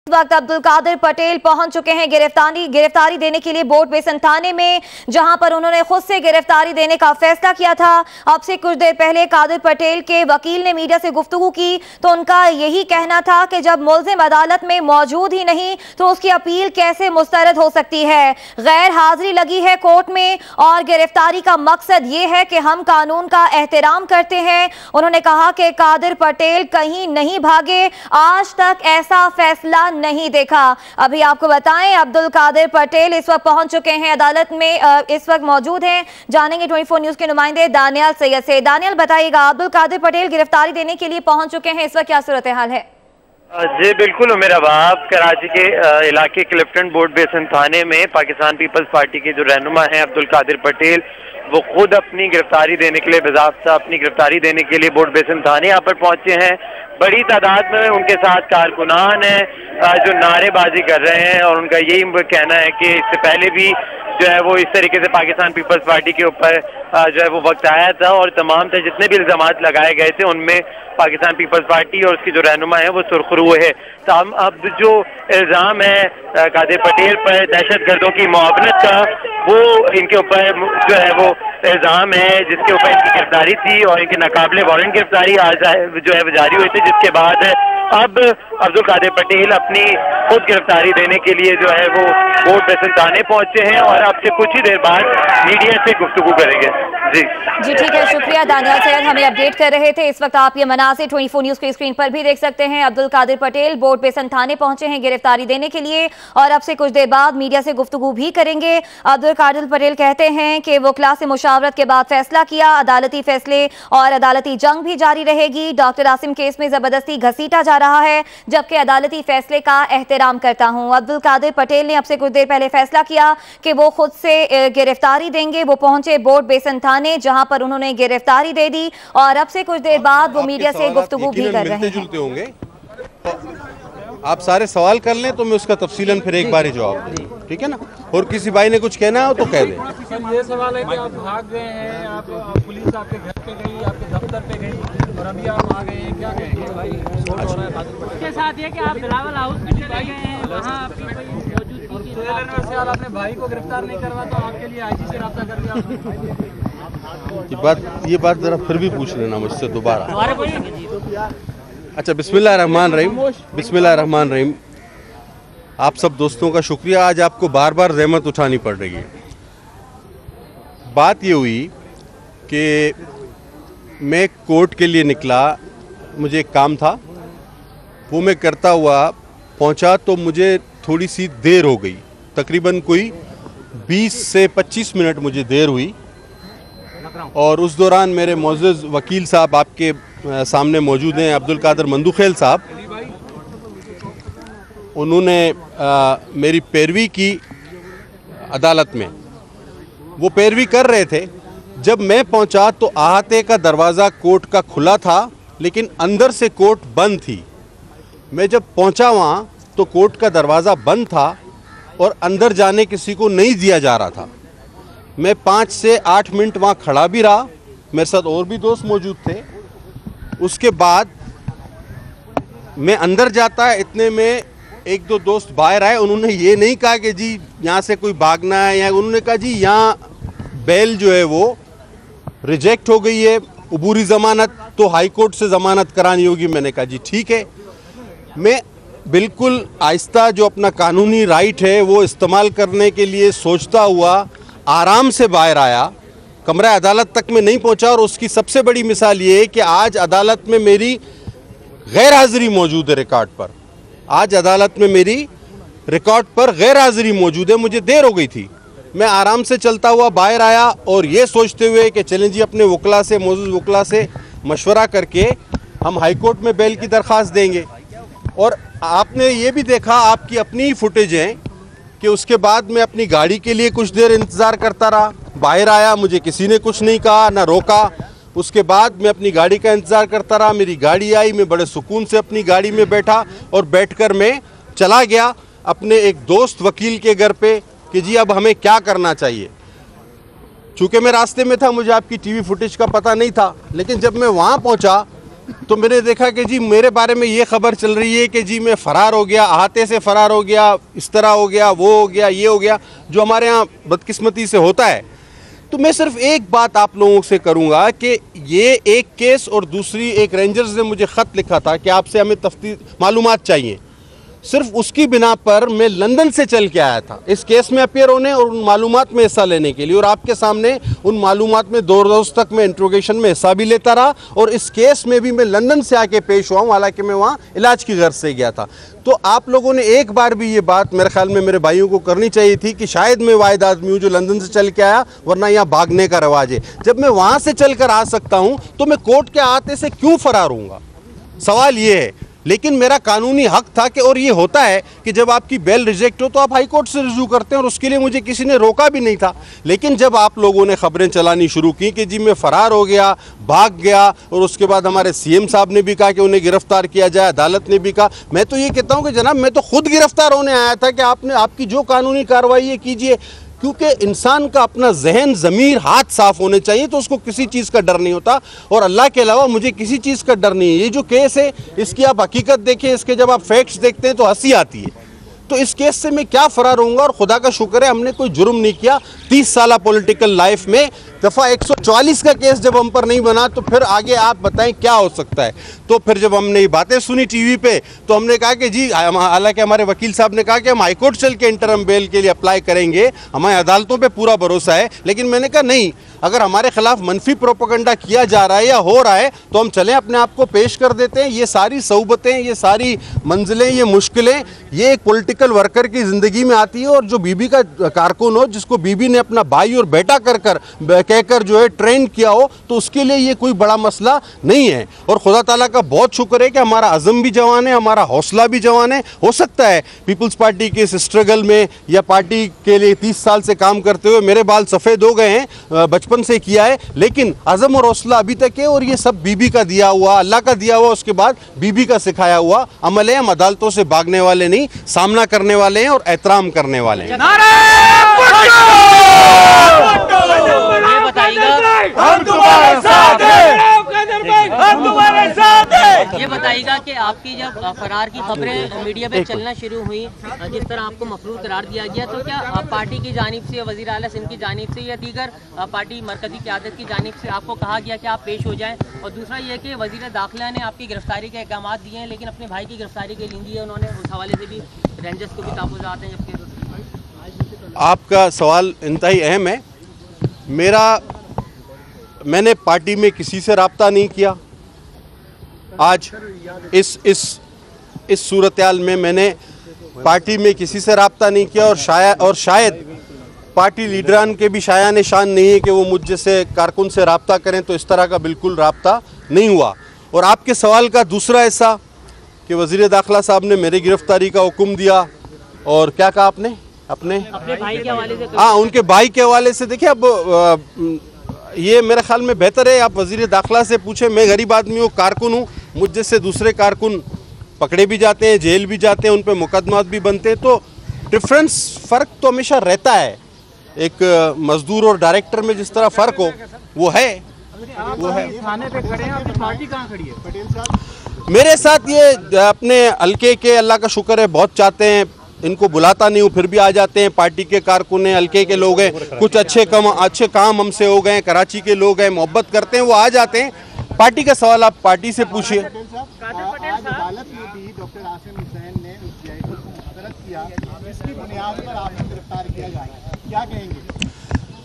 वक्त अब्दुल कादिर पटेल पहुंच चुके हैं गिरफ्तारी देने के लिए बोर्ड बेसन थाने में, जहां पर उन्होंने खुद से गिरफ्तारी देने का फैसला किया था। अब से कुछ देर पहले कादिर पटेल के वकील ने मीडिया से गुफ्तगू की तो उनका यही कहना था कि जब मुल्जिम अदालत में मौजूद ही नहीं तो उसकी अपील कैसे मुस्तरद हो सकती है। गैर हाजिरी लगी है कोर्ट में और गिरफ्तारी का मकसद ये है कि हम कानून का एहतराम करते हैं। उन्होंने कहा कि कादिर पटेल कहीं नहीं भागे, आज तक ऐसा फैसला नहीं देखा। अभी आपको बताएं अब्दुल कादिर पटेल इस वक्त पहुंच चुके हैं अदालत में, इस वक्त मौजूद हैं। जानेंगे 24 न्यूज के नुमाइंदे दानियाल सैयद से। दानियाल बताइएगा, अब्दुल कादिर पटेल गिरफ्तारी देने के लिए पहुंच चुके हैं, इस वक्त क्या सूरत हाल है? जी बिल्कुल मेरा बाप कराची के इलाके क्लिफ्टन बोर्ड बेसन थाने में पाकिस्तान पीपल्स पार्टी के जो रहनुमा हैं अब्दुल कादिर पटेल, वो खुद अपनी गिरफ्तारी देने के लिए बाज़ाब्ता अपनी गिरफ्तारी देने के लिए बोर्ड बेसन थाने यहाँ पर पहुंचे हैं। बड़ी तादाद में उनके साथ कारकुनान हैं जो नारेबाजी कर रहे हैं और उनका यही कहना है कि इससे पहले भी जो है वो इस तरीके से पाकिस्तान पीपल्स पार्टी के ऊपर जो है वो वक्त आया था और तमाम जितने भी इल्ज़ामात लगाए गए थे उनमें पाकिस्तान पीपल्स पार्टी और उसकी जो रहनुमा है वो सुरखरू है। तो हम अब जो इल्ज़ाम है कादिर पटेल पर दहशतगर्दों की मुआवनत का, वो इनके ऊपर जो है वो इल्ज़ाम है जिसके ऊपर इनकी गिरफ्तारी थी और इनके नाकाबिले वारंट गिरफ्तारी आज जो है वो जारी हुई थी, जिसके बाद अब अब्दुल कादिर पटेल अपनी खुद गिरफ्तारी देने के लिए जो है वो बोर्ड बेसन थाने पहुंचे हैं और अब से कुछ ही देर बाद मीडिया से गुफ्तगू करेंगे। जी ठीक है, शुक्रिया दानियाल सैयद, हमें अपडेट कर रहे थे। इस वक्त आप ये मनाज़िर 24 न्यूज की स्क्रीन पर भी देख सकते हैं। अब्दुल कादिर पटेल बोर्ड बेसन थाने पहुंचे हैं गिरफ्तारी देने के लिए और अब से कुछ देर बाद मीडिया से गुफ्तगू भी करेंगे। अब्दुल कादिर पटेल कहते हैं कि वो क्लास मुशावरत के बाद फैसला किया, अदालती फैसले और अदालती जंग भी जारी रहेगी। डॉक्टर आसिम केस में जबरदस्ती घसीटा जा रहा है जबकि अदालती फैसले का एहतराम करता हूं। अब्दुल कादिर पटेल ने अब से कुछ देर पहले फैसला किया कि वो खुद से गिरफ्तारी देंगे। वो पहुंचे बोर्ड बेसन थाने जहां पर उन्होंने गिरफ्तारी दे दी और अब से कुछ देर बाद वो मीडिया से गुफ्तगू भी कर रहे हैं। आप सारे सवाल कर लें तो मैं उसका तफसीलन फिर एक बार ही जवाब दूं, ठीक है ना? और किसी भाई ने कुछ कहना हो तो कह दें। सर ये सवाल है कि आप भाग गए हैं, आप पुलिस आपके घर पे गई, आपके दफ्तर पे गई और अभी आप आ गए हैं, क्या कहेंगे भाई? उसके साथ ये कि आप बिलावल हाउस में चले गए हैं, वहाँ आपकी कोई मौजूदगी से और अपने भाई को गिरफ्तार नहीं करवा तो आपके लिए आईजी से रब्ता कर दिया। ये बात जरा फिर भी पूछ लेना मुझसे दोबारा। अच्छा, बिस्मिल्लाहिर्रहमानिर्रहीम। आप सब दोस्तों का शुक्रिया, आज आपको बार बार ज़हमत उठानी पड़ रही है। बात ये हुई कि मैं कोर्ट के लिए निकला, मुझे एक काम था, वो मैं करता हुआ पहुंचा तो मुझे थोड़ी सी देर हो गई, तकरीबन कोई 20 से 25 मिनट मुझे देर हुई और उस दौरान मेरे मोअज़्ज़ज़ वकील साहब आपके सामने मौजूद हैं, अब्दुल कादिर मंदूखेल साहब, उन्होंने मेरी पैरवी की अदालत में। वो पैरवी कर रहे थे। जब मैं पहुंचा तो अहाते का दरवाज़ा कोर्ट का खुला था लेकिन अंदर से कोर्ट बंद थी। मैं जब पहुंचा वहाँ तो कोर्ट का दरवाज़ा बंद था और अंदर जाने किसी को नहीं दिया जा रहा था। मैं 5 से 8 मिनट वहाँ खड़ा भी रहा, मेरे साथ और भी दोस्त मौजूद थे। उसके बाद मैं अंदर जाता, इतने में एक दो दोस्त बाहर आए। उन्होंने ये नहीं कहा कि जी यहाँ से कोई भागना है, या उन्होंने कहा जी यहाँ बेल जो है वो रिजेक्ट हो गई है, अबूरी ज़मानत, तो हाई कोर्ट से ज़मानत करानी होगी। मैंने कहा जी ठीक है। मैं बिल्कुल आहिस्ता जो अपना कानूनी राइट है वो इस्तेमाल करने के लिए सोचता हुआ आराम से बाहर आया, कमरा अदालत तक में नहीं पहुंचा। और उसकी सबसे बड़ी मिसाल ये है कि आज अदालत में मेरी गैर हाज़िरी मौजूद है रिकॉर्ड पर। आज अदालत में मेरी रिकॉर्ड पर गैर हाज़िरी मौजूद है। मुझे देर हो गई थी, मैं आराम से चलता हुआ बाहर आया और ये सोचते हुए कि चलें जी अपने वकला से, मौजूद वकला से मशवरा करके हम हाई कोर्ट में बेल की दरख्वास्त देंगे। और आपने ये भी देखा, आपकी अपनी ही फुटेज है कि उसके बाद मैं अपनी गाड़ी के लिए कुछ देर इंतज़ार करता रहा। बाहर आया, मुझे किसी ने कुछ नहीं कहा ना रोका। उसके बाद मैं अपनी गाड़ी का इंतज़ार करता रहा। मेरी गाड़ी आई, मैं बड़े सुकून से अपनी गाड़ी में बैठा और बैठकर मैं चला गया अपने एक दोस्त वकील के घर पे कि जी अब हमें क्या करना चाहिए। चूँकि मैं रास्ते में था, मुझे आपकी टीवी फुटेज का पता नहीं था, लेकिन जब मैं वहाँ पहुँचा तो मैंने देखा कि जी मेरे बारे में ये खबर चल रही है कि जी मैं फ़रार हो गया, अहाते से फ़रार हो गया, इस तरह हो गया, वो हो गया, ये हो गया, जो हमारे यहाँ बदकिस्मती से होता है। तो मैं सिर्फ एक बात आप लोगों से करूँगा कि ये एक केस और दूसरी, एक रेंजर्स ने मुझे ख़त लिखा था कि आपसे हमें तफ्तीश मालूमात चाहिए। सिर्फ उसकी बिना पर मैं लंदन से चल के आया था इस केस में अपियर होने और उन मालूमात में हिस्सा लेने के लिए, और आपके सामने उन मालूमात में 2 रोज़ तक मैं इंट्रोगेशन में हिस्सा भी लेता रहा, और इस केस में भी मैं लंदन से आके पेश हुआ हूँ, हालांकि मैं वहाँ इलाज की गर्ज से गया था। तो आप लोगों ने एक बार भी ये बात मेरे ख्याल में मेरे भाइयों को करनी चाहिए थी कि शायद मैं वाहिद आदमी हूँ जो लंदन से चल के आया, वरना यहाँ भागने का रवाज है। जब मैं वहाँ से चल कर आ सकता हूँ तो मैं कोर्ट के आते से क्यों फरार हूँगा, सवाल ये है। लेकिन मेरा कानूनी हक था कि, और ये होता है कि जब आपकी बेल रिजेक्ट हो तो आप हाई कोर्ट से रिज्यू करते हैं, और उसके लिए मुझे किसी ने रोका भी नहीं था। लेकिन जब आप लोगों ने खबरें चलानी शुरू की कि जी मैं फ़रार हो गया, भाग गया, और उसके बाद हमारे सीएम साहब ने भी कहा कि उन्हें गिरफ्तार किया जाए, अदालत ने भी कहा, मैं तो ये कहता हूँ कि जनाब मैं तो खुद गिरफ्तार होने आया था कि आपकी जो कानूनी कार्रवाई है कीजिए, क्योंकि इंसान का अपना जहन, ज़मीर, हाथ साफ़ होने चाहिए, तो उसको किसी चीज़ का डर नहीं होता, और अल्लाह के अलावा मुझे किसी चीज़ का डर नहीं है। ये जो केस है इसकी आप हकीकत देखें, इसके जब आप फैक्ट्स देखते हैं तो हंसी आती है। तो इस केस से मैं क्या फ़रार होऊंगा, और खुदा का शुक्र है हमने कोई जुर्म नहीं किया। 30 साल पॉलिटिकल लाइफ में दफ़ा 144 का केस जब हम पर नहीं बना तो फिर आगे आप बताएं क्या हो सकता है। तो फिर जब हमने ये बातें सुनी टीवी पे तो हमने कहा कि जी, हालांकि हमारे वकील साहब ने कहा कि हम हाईकोर्ट चल के इंटरम बेल के लिए अप्लाई करेंगे, हमारे अदालतों पे पूरा भरोसा है। लेकिन मैंने कहा नहीं, अगर हमारे खिलाफ मनफी प्रोपेगेंडा किया जा रहा है या हो रहा है तो हम चलें, अपने आप को पेश कर देते हैं। ये सारी सऊबतें, ये सारी मंजिलें, ये मुश्किलें, ये एक पॉलिटिकल वर्कर की ज़िंदगी में आती है। और जो बीबी का कारकुन हो, जिसको बीबी ने अपना भाई और बेटा कहकर जो है ट्रेन किया हो, तो उसके लिए ये कोई बड़ा मसला नहीं है। और खुदा ताला का बहुत शुक्र है कि हमारा अज़म भी जवान है, हमारा हौसला भी जवान है। हो सकता है पीपल्स पार्टी के इस स्ट्रगल में या पार्टी के लिए 30 साल से काम करते हुए मेरे बाल सफ़ेद हो गए हैं, बचपन से किया है, लेकिन अज़म और हौसला अभी तक है। और ये सब बीबी का दिया हुआ, अल्लाह का दिया हुआ, उसके बाद बीबी का सिखाया हुआ अमल है। हम अदालतों से भागने वाले नहीं, सामना करने वाले हैं और एहतराम करने वाले हैं। ये बताइएगा, हम तुम्हारे साथ हैं, हम तुम्हारे साथ हैं। ये बताइएगा कि आपकी जब फरार की खबरें मीडिया पे चलना शुरू हुई, जिस तरह आपको मफरूर करार दिया गया, तो क्या पार्टी की जानिब से, वज़ीर आला सिंध की जानिब से या दीगर पार्टी मरकज़ी क़यादत की जानिब से आपको कहा गया कि आप पेश हो जाएं? और दूसरा ये कि वज़ीर दाखिला ने आपकी गिरफ्तारी के अहकाम दिए हैं, लेकिन अपने भाई की गिरफ्तारी के लिए दी है उन्होंने, उस हवाले से भी रेंजर्स को भी ताफ़ुज़ात हैं। जबकि आपका सवाल इंतहाई अहम है। मैंने पार्टी में किसी से राब्ता नहीं किया। आज इस सूरत-ए-हाल में मैंने पार्टी में किसी से राब्ता नहीं किया, और शायद पार्टी लीडरान के भी शाया निशान नहीं है कि वो मुझ जैसे कारकुन से राब्ता करें, तो इस तरह का बिल्कुल राब्ता नहीं हुआ। और आपके सवाल का दूसरा हिस्सा कि वज़ीर दाखिला साहब ने मेरी गिरफ्तारी का हुक्म दिया, और क्या कहा आपने? अपने भाई के हवाले से? हाँ, उनके भाई के हवाले से। देखिए, अब ये मेरे ख्याल में बेहतर है आप वज़ीर दाखिला से पूछें। मैं गरीब आदमी हूँ, कारकुन हूँ, मुझ जैसे दूसरे कारकुन पकड़े भी जाते हैं, जेल भी जाते हैं, उन पर मुकदमात भी बनते हैं। तो फ़र्क तो हमेशा रहता है। एक मजदूर और डायरेक्टर में जिस तरह फ़र्क हो वो है। थाने पे खड़े हैं, आपकी पार्टी कहाँ खड़ी है? पटेल साहब मेरे साथ ये अपने हल्के के, अल्लाह का शुक्र है, बहुत चाहते हैं, इनको बुलाता नहीं हूँ फिर भी आ जाते हैं। पार्टी के कारकुन हैं, हल्के के लोग हैं, कुछ अच्छे काम हमसे हो गए, कराची के लोग हैं, मोहब्बत करते हैं, वो आ जाते हैं। पार्टी का सवाल आप पार्टी से पूछिए। अदालत में भी डॉक्टर आसिम हुसैन ने उस जीआईटी को मुस्तरद किया, इसकी बुनियाद पर आपको गिरफ्तार किया जाएगा, क्या कहेंगे?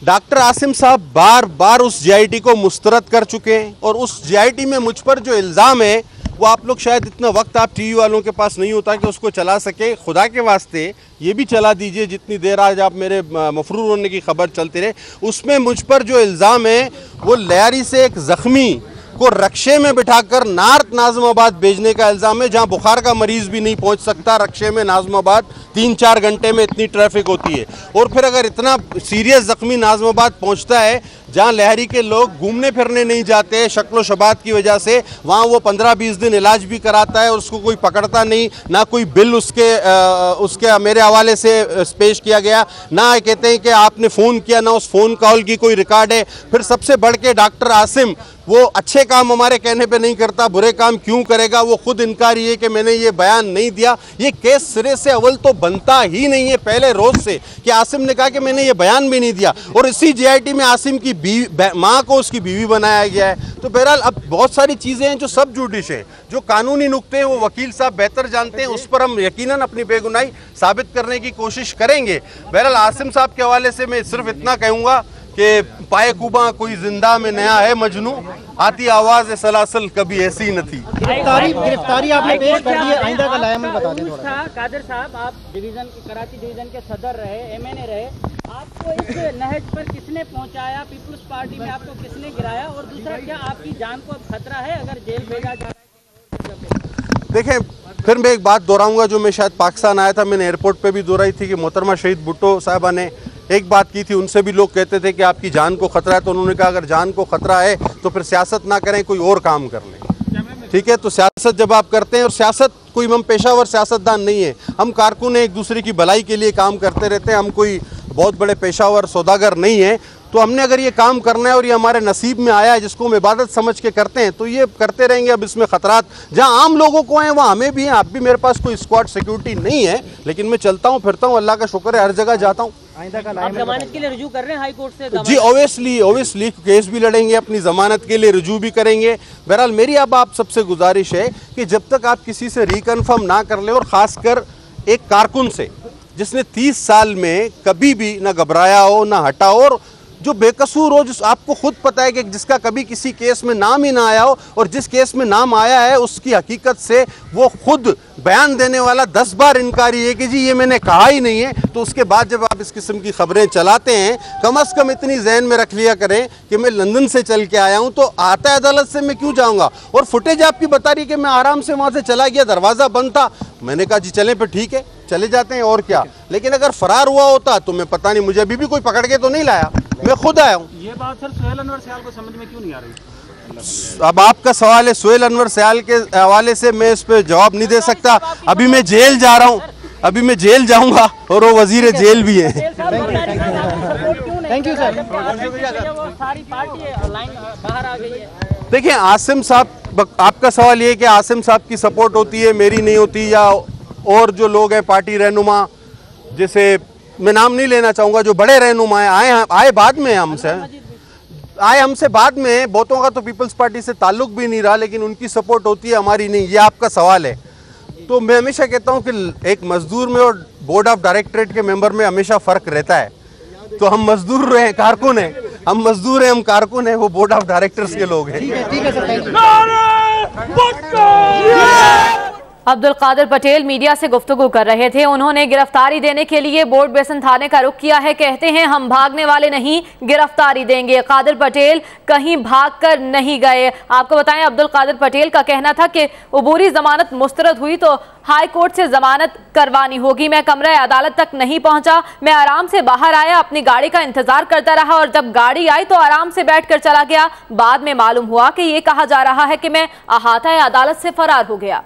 डॉक्टर आसिम साहब बार बार उस जीआईटी को मुस्तरद कर चुके हैं, और उस जीआईटी में मुझ पर जो इल्ज़ाम है वो आप लोग शायद इतना वक्त आप टीवी वालों के पास नहीं होता कि उसको चला सके। खुदा के वास्ते ये भी चला दीजिए जितनी देर आज आप मेरे मफरूर होने की खबर चलती रहे। उसमें मुझ पर जो इल्ज़ाम है वो लियारी से एक ज़ख्मी को रक्शे में बिठाकर नॉर्थ नाज़िमाबाद भेजने का इल्ज़ाम है, जहां बुखार का मरीज़ भी नहीं पहुंच सकता। रक्शे में नाज़िमाबाद 3-4 घंटे में इतनी ट्रैफिक होती है, और फिर अगर इतना सीरियस ज़ख्मी नाज़िमाबाद पहुंचता है जहां लहरी के लोग घूमने फिरने नहीं जाते शक्लो शबात की वजह से, वहां वो 15-20 दिन इलाज भी कराता है और उसको कोई पकड़ता नहीं, ना कोई बिल उसके मेरे हवाले से पेश किया गया, ना कहते हैं कि आपने फ़ोन किया, ना उस फ़ोन कॉल की कोई रिकॉर्ड है। फिर सबसे बढ़ के डॉक्टर आसिम वो अच्छे काम हमारे कहने पे नहीं करता, बुरे काम क्यों करेगा, वो खुद इनकारी है कि मैंने ये बयान नहीं दिया। ये केस सिरे से अव्वल तो बनता ही नहीं है पहले रोज से कि आसिम ने कहा कि मैंने ये बयान भी नहीं दिया, और इसी जीआईटी में आसिम की माँ को उसकी बीवी बनाया गया है। तो बहरहाल अब बहुत सारी चीज़ें हैं जो सब जुडिश है, जो कानूनी नुक्ते हैं वो वकील साहब बेहतर जानते हैं, उस पर हम यकीनन अपनी बेगुनाही साबित करने की कोशिश करेंगे। बहरहाल आसिम साहब के हवाले से मैं सिर्फ इतना कहूँगा कि पाए कुबा कोई जिंदा में नया है मजनू, आती आवाज सलासल कभी ऐसी न थी। गिरफ्तारी आपने पेश कर दी है, आइंदा का लायामल बता दें थोड़ा। कादिर साहब, आप कराची डिवीजन के सदर रहे, एमएनए रहे, आपको इस नहज पर किसने पहुंचाया, पीपल्स पार्टी में आपको किसने गिराया, और दूसरा क्या आपकी जान को अब खतरा है अगर जेल भेजा जा रहा है? देखें, फिर मैं एक बात दोहराऊंगा जो मैं शायद पाकिस्तान आया था, मैंने एयरपोर्ट पे भी दोहराई थी कि मोहतरमा शहीद भुट्टो साहबा ने एक बात की थी, उनसे भी लोग कहते थे कि आपकी जान को खतरा है, तो उन्होंने कहा अगर जान को खतरा है तो फिर सियासत ना करें, कोई और काम कर लें। ठीक है, तो सियासत जब आप करते हैं, और सियासत कोई हम पेशावर सियासतदान नहीं है, हम कारकुन एक दूसरे की भलाई के लिए काम करते रहते हैं, हम कोई बहुत बड़े पेशावर सौदागर नहीं है। तो हमने अगर ये काम करना है और ये हमारे नसीब में आया है, जिसको हम इबादत समझ के करते हैं, तो ये करते रहेंगे। अब इसमें खतरात जहाँ आम लोगों को हैं वहाँ हमें भी हैं। अब भी मेरे पास कोई स्क्वाड सिक्योरिटी नहीं है, लेकिन मैं चलता हूँ फिरता हूँ, अल्लाह का शुक्र है, हर जगह जाता हूँ। आप जमानत के लिए रुजू कर रहे हैं हाई कोर्ट से? जी ओबियसली केस भी लड़ेंगे, अपनी जमानत के लिए रुजू भी करेंगे। बहरहाल मेरी अब आप सबसे गुजारिश है कि जब तक आप किसी से रिकन्फर्म ना कर ले, और ख़ासकर एक कारकुन से जिसने 30 साल में कभी भी ना घबराया हो ना हटा हो, और जो बेकसूर हो, जिस आपको खुद पता है कि जिसका कभी किसी केस में नाम ही ना आया हो, और जिस केस में नाम आया है उसकी हकीकत से वो खुद बयान देने वाला 10 बार इनकारी है कि जी ये मैंने कहा ही नहीं है, तो उसके बाद जब आप इस किस्म की खबरें चलाते हैं, कम से कम इतनी जहन में रख लिया करें कि मैं लंदन से चल के आया हूं, तो आता अदालत से मैं क्यों जाऊंगा। और फुटेज आपकी बता रही कि मैं आराम से वहां से चला गया, दरवाज़ा बंद था, मैंने कहा जी चलें, फिर ठीक है चले जाते हैं और क्या। लेकिन अगर फरार हुआ होता तो मैं पता नहीं, मुझे अभी भी कोई पकड़ के तो नहीं लाया, मैं खुद आया हूँ। ये बात सर सुहेल अनवर सयाल को समझ में क्यों नहीं आ रही? अब आपका सवाल है, सुहेल अनवर सयाल के हवाले से मैं इस पर जवाब नहीं दे सकता। अभी मैं जेल जा रहा हूँ, अभी मैं जेल जाऊंगा, और वो वजीर जेल भी है। Thank you sir. सारी पार्टी लाइन बाहर आ गई है। देखिए आसिम साहब, आपका सवाल ये है कि आसिम साहब की सपोर्ट होती है, मेरी नहीं होती, या और जो लोग हैं पार्टी रहनुमा, जैसे मैं नाम नहीं लेना चाहूँगा, जो बड़े रहनुमा आए बाद में हमसे बाद में, बहुतों का तो पीपल्स पार्टी से ताल्लुक भी नहीं रहा, लेकिन उनकी सपोर्ट होती है, हमारी नहीं। ये आपका सवाल है। तो मैं हमेशा कहता हूँ कि एक मजदूर में और बोर्ड ऑफ डायरेक्टरेट के मेंबर में हमेशा फ़र्क रहता है। तो हम मजदूर हैं, कारकुन हैं, हम मजदूर हैं, हम कारकुन हैं, वो बोर्ड ऑफ डायरेक्टर्स के लोग हैं। ठीक है sir, thank you. Abdul Qadir Patel media से गुफ्तगू कर रहे थे। उन्होंने गिरफ्तारी देने के लिए बोर्ड बेसन थाने का रुख किया है। कहते हैं हम भागने वाले नहीं, गिरफ्तारी देंगे। कादिर पटेल कहीं भागकर नहीं गए। आपको बताएं, अब्दुल कादिर पटेल का कहना था कि अबूरी जमानत मुस्तरद हुई तो हाई कोर्ट से जमानत करवानी होगी। मैं कमरे अदालत तक नहीं पहुंचा, मैं आराम से बाहर आया, अपनी गाड़ी का इंतजार करता रहा, और जब गाड़ी आई तो आराम से बैठकर चला गया। बाद में मालूम हुआ कि ये कहा जा रहा है कि मैं अहाता अदालत से फरार हो गया।